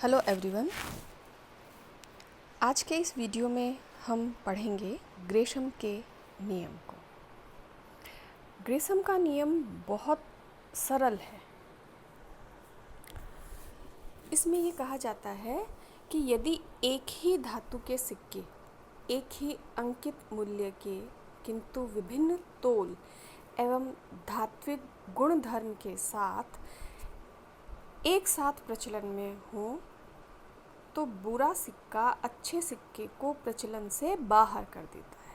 Hello everyone. आज के इस वीडियो में हम पढ़ेंगे ग्रेशम के नियम को। ग्रेशम का नियम बहुत सरल है। इसमें ये कहा जाता है कि यदि एक ही धातु के सिक्के एक ही अंकित मूल्य के किंतु विभिन्न तोल एवं धात्विक गुणधर्म के साथ एक साथ प्रचलन में हो तो बुरा सिक्का अच्छे सिक्के को प्रचलन से बाहर कर देता है,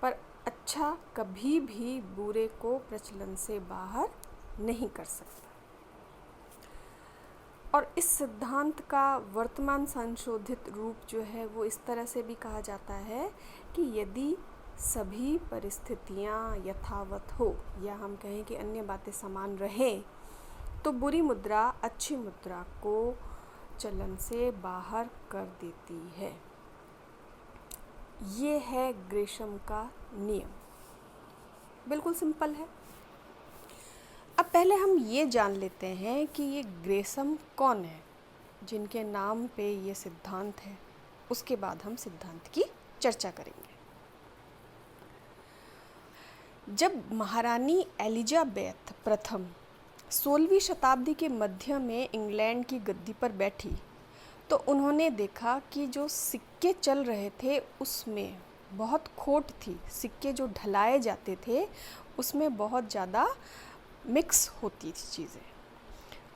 पर अच्छा कभी भी बुरे को प्रचलन से बाहर नहीं कर सकता। और इस सिद्धांत का वर्तमान संशोधित रूप जो है वो इस तरह से भी कहा जाता है कि यदि सभी परिस्थितियां यथावत हो या हम कहें कि अन्य बातें समान रहें तो बुरी मुद्रा अच्छी मुद्रा को चलन से बाहर कर देती है। ये है ग्रेशम का नियम। बिल्कुल सिंपल है। अब पहले हम ये जान लेते हैं कि ये ग्रेशम कौन है जिनके नाम पे ये सिद्धांत है। उसके बाद हम सिद्धांत की चर्चा करेंगे। जब महारानी एलिजाबेथ प्रथम 16वीं शताब्दी के मध्य में इंग्लैंड की गद्दी पर बैठी तो उन्होंने देखा कि जो सिक्के चल रहे थे उसमें बहुत खोट थी। सिक्के जो ढलाए जाते थे उसमें बहुत ज़्यादा मिक्स होती थी चीज़ें।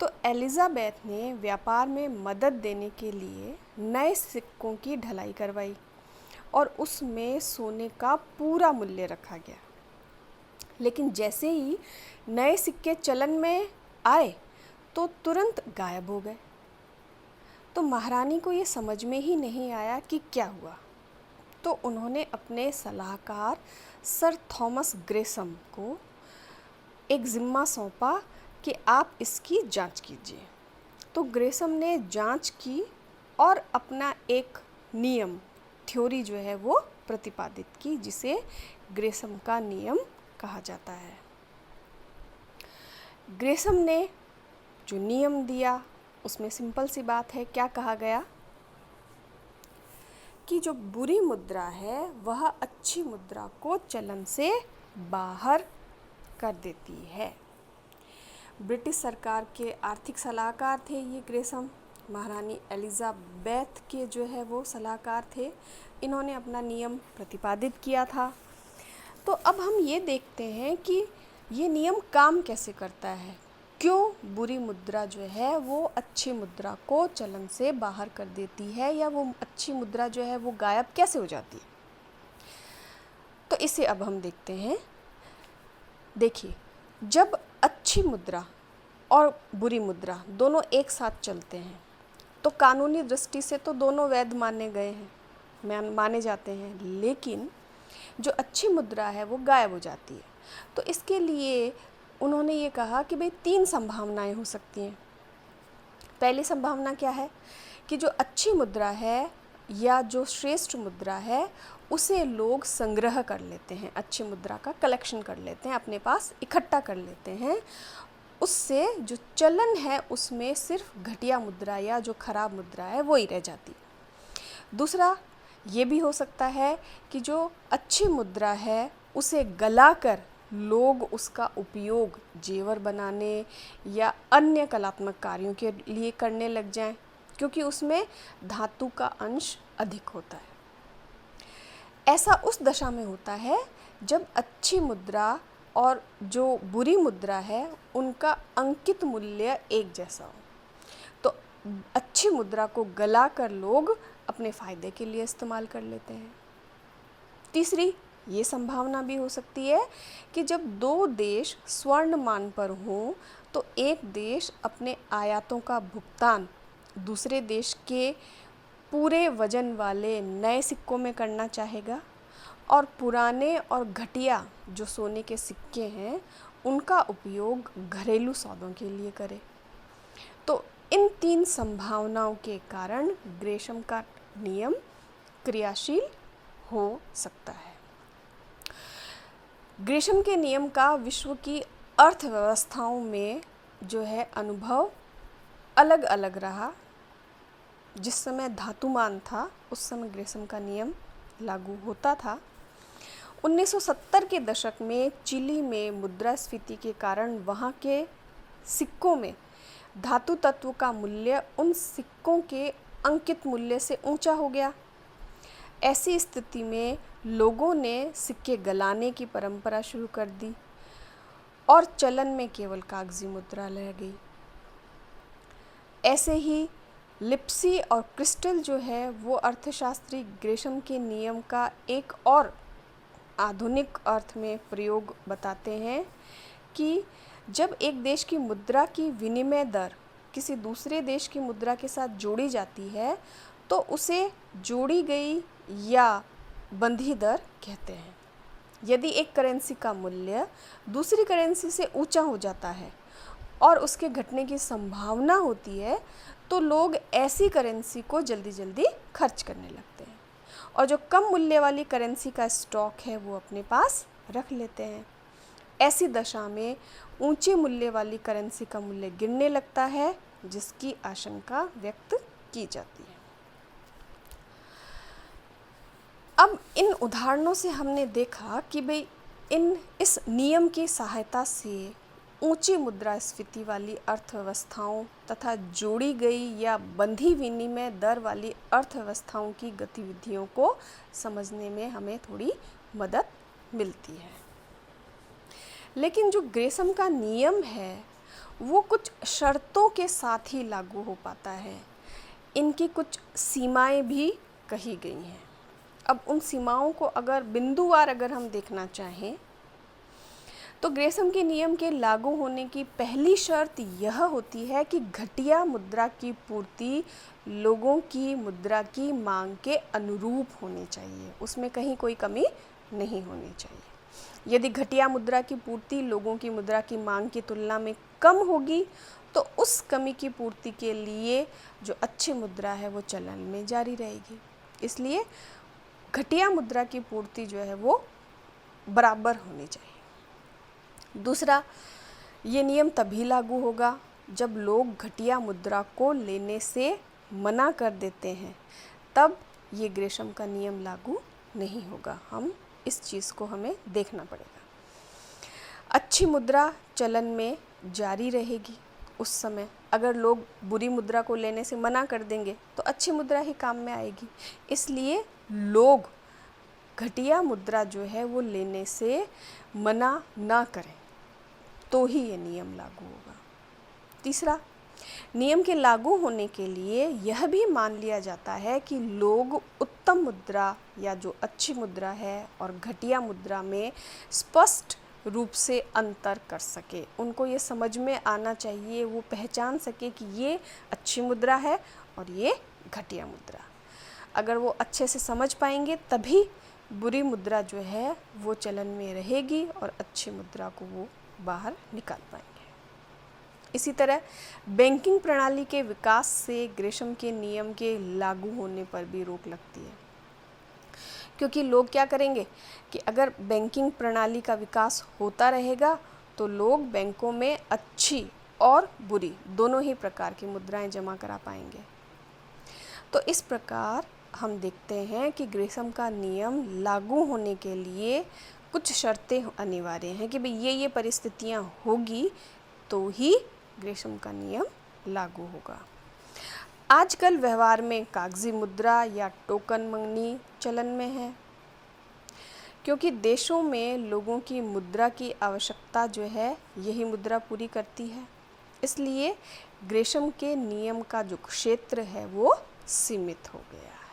तो एलिजाबेथ ने व्यापार में मदद देने के लिए नए सिक्कों की ढलाई करवाई और उसमें सोने का पूरा मूल्य रखा गया। लेकिन जैसे ही नए सिक्के चलन में आए तो तुरंत गायब हो गए। तो महारानी को ये समझ में ही नहीं आया कि क्या हुआ। तो उन्होंने अपने सलाहकार सर थॉमस ग्रेशम को एक ज़िम्मा सौंपा कि आप इसकी जांच कीजिए। तो ग्रेशम ने जांच की और अपना एक नियम थ्योरी जो है वो प्रतिपादित की जिसे ग्रेशम का नियम कहा जाता है। ग्रेशम ने जो नियम दिया उसमें सिंपल सी बात है। क्या कहा गया कि जो बुरी मुद्रा है वह अच्छी मुद्रा को चलन से बाहर कर देती है। ब्रिटिश सरकार के आर्थिक सलाहकार थे ये ग्रेशम। महारानी एलिजाबेथ के जो है वो सलाहकार थे। इन्होंने अपना नियम प्रतिपादित किया था। तो अब हम ये देखते हैं कि ये नियम काम कैसे करता है। क्यों बुरी मुद्रा जो है वो अच्छी मुद्रा को चलन से बाहर कर देती है या वो अच्छी मुद्रा जो है वो गायब कैसे हो जाती है। तो इसे अब हम देखते हैं। देखिए, जब अच्छी मुद्रा और बुरी मुद्रा दोनों एक साथ चलते हैं तो कानूनी दृष्टि से तो दोनों वैध माने गए हैं, माने जाते हैं। लेकिन जो अच्छी मुद्रा है वो गायब हो जाती है। तो इसके लिए उन्होंने ये कहा कि भाई 3 संभावनाएं हो सकती हैं। पहली संभावना क्या है कि जो अच्छी मुद्रा है या जो श्रेष्ठ मुद्रा है उसे लोग संग्रह कर लेते हैं, अच्छी मुद्रा का कलेक्शन कर लेते हैं, अपने पास इकट्ठा कर लेते हैं। उससे जो चलन है उसमें सिर्फ घटिया मुद्रा या जो खराब मुद्रा है वो ही रह जाती है। दूसरा ये भी हो सकता है कि जो अच्छी मुद्रा है उसे गलाकर लोग उसका उपयोग जेवर बनाने या अन्य कलात्मक कार्यों के लिए करने लग जाएं, क्योंकि उसमें धातु का अंश अधिक होता है। ऐसा उस दशा में होता है जब अच्छी मुद्रा और जो बुरी मुद्रा है उनका अंकित मूल्य एक जैसा हो। तो अच्छी मुद्रा को गलाकर लोग अपने फ़ायदे के लिए इस्तेमाल कर लेते हैं। तीसरी ये संभावना भी हो सकती है कि जब 2 देश स्वर्ण मान पर हों तो एक देश अपने आयातों का भुगतान दूसरे देश के पूरे वजन वाले नए सिक्कों में करना चाहेगा और पुराने और घटिया जो सोने के सिक्के हैं उनका उपयोग घरेलू सौदों के लिए करे। तो इन 3 संभावनाओं के कारण ग्रेशम का नियम क्रियाशील हो सकता है। ग्रेशम के नियम का विश्व की अर्थव्यवस्थाओं में जो है अनुभव अलग अलग रहा। जिस समय धातुमान था उस समय ग्रेसम का नियम लागू होता था। 1970 के दशक में चिली में मुद्रास्फीति के कारण वहाँ के सिक्कों में धातु तत्व का मूल्य उन सिक्कों के अंकित मूल्य से ऊंचा हो गया। ऐसी स्थिति में लोगों ने सिक्के गलाने की परंपरा शुरू कर दी और चलन में केवल कागजी मुद्रा रह गई। ऐसे ही लिप्सी और क्रिस्टल जो है वो अर्थशास्त्री ग्रेशम के नियम का एक और आधुनिक अर्थ में प्रयोग बताते हैं कि जब एक देश की मुद्रा की विनिमय दर किसी दूसरे देश की मुद्रा के साथ जोड़ी जाती है तो उसे जोड़ी गई या बंधी दर कहते हैं। यदि एक करेंसी का मूल्य दूसरी करेंसी से ऊंचा हो जाता है और उसके घटने की संभावना होती है तो लोग ऐसी करेंसी को जल्दी जल्दी खर्च करने लगते हैं और जो कम मूल्य वाली करेंसी का स्टॉक है वो अपने पास रख लेते हैं। ऐसी दशा में ऊंचे मूल्य वाली करेंसी का मूल्य गिरने लगता है जिसकी आशंका व्यक्त की जाती है। अब इन उदाहरणों से हमने देखा कि भाई इस नियम की सहायता से ऊंची मुद्रास्फीति वाली अर्थव्यवस्थाओं तथा जोड़ी गई या बंधी विनिमय दर वाली अर्थव्यवस्थाओं की गतिविधियों को समझने में हमें थोड़ी मदद मिलती है। लेकिन जो ग्रेसम का नियम है वो कुछ शर्तों के साथ ही लागू हो पाता है। इनकी कुछ सीमाएं भी कही गई हैं। अब उन सीमाओं को बिंदुवार अगर हम देखना चाहें तो ग्रेसम के नियम के लागू होने की पहली शर्त यह होती है कि घटिया मुद्रा की पूर्ति लोगों की मुद्रा की मांग के अनुरूप होनी चाहिए, उसमें कहीं कोई कमी नहीं होनी चाहिए। यदि घटिया मुद्रा की पूर्ति लोगों की मुद्रा की मांग की तुलना में कम होगी तो उस कमी की पूर्ति के लिए जो अच्छी मुद्रा है वो चलन में जारी रहेगी। इसलिए घटिया मुद्रा की पूर्ति जो है वो बराबर होनी चाहिए। दूसरा, ये नियम तभी लागू होगा जब लोग घटिया मुद्रा को लेने से मना कर देते हैं, तब ये ग्रेशम का नियम लागू नहीं होगा। इस चीज़ को हमें देखना पड़ेगा। अच्छी मुद्रा चलन में जारी रहेगी। उस समय अगर लोग बुरी मुद्रा को लेने से मना कर देंगे तो अच्छी मुद्रा ही काम में आएगी। इसलिए लोग घटिया मुद्रा जो है वो लेने से मना ना करें तो ही ये नियम लागू होगा। तीसरा, नियम के लागू होने के लिए यह भी मान लिया जाता है कि लोग उत्तम मुद्रा या जो अच्छी मुद्रा है और घटिया मुद्रा में स्पष्ट रूप से अंतर कर सके। उनको ये समझ में आना चाहिए, वो पहचान सके कि ये अच्छी मुद्रा है और ये घटिया मुद्रा। अगर वो अच्छे से समझ पाएंगे तभी बुरी मुद्रा जो है वो चलन में रहेगी और अच्छी मुद्रा को वो बाहर निकाल पाएंगे। इसी तरह बैंकिंग प्रणाली के विकास से ग्रेशम के नियम के लागू होने पर भी रोक लगती है, क्योंकि लोग क्या करेंगे कि अगर बैंकिंग प्रणाली का विकास होता रहेगा तो लोग बैंकों में अच्छी और बुरी दोनों ही प्रकार की मुद्राएं जमा करा पाएंगे। तो इस प्रकार हम देखते हैं कि ग्रेशम का नियम लागू होने के लिए कुछ शर्तें अनिवार्य हैं कि भाई ये परिस्थितियां होगी तो ही ग्रेशम का नियम लागू होगा। आजकल व्यवहार में कागजी मुद्रा या टोकन मनी चलन में है, क्योंकि देशों में लोगों की मुद्रा की आवश्यकता जो है यही मुद्रा पूरी करती है। इसलिए ग्रेशम के नियम का जो क्षेत्र है वो सीमित हो गया है।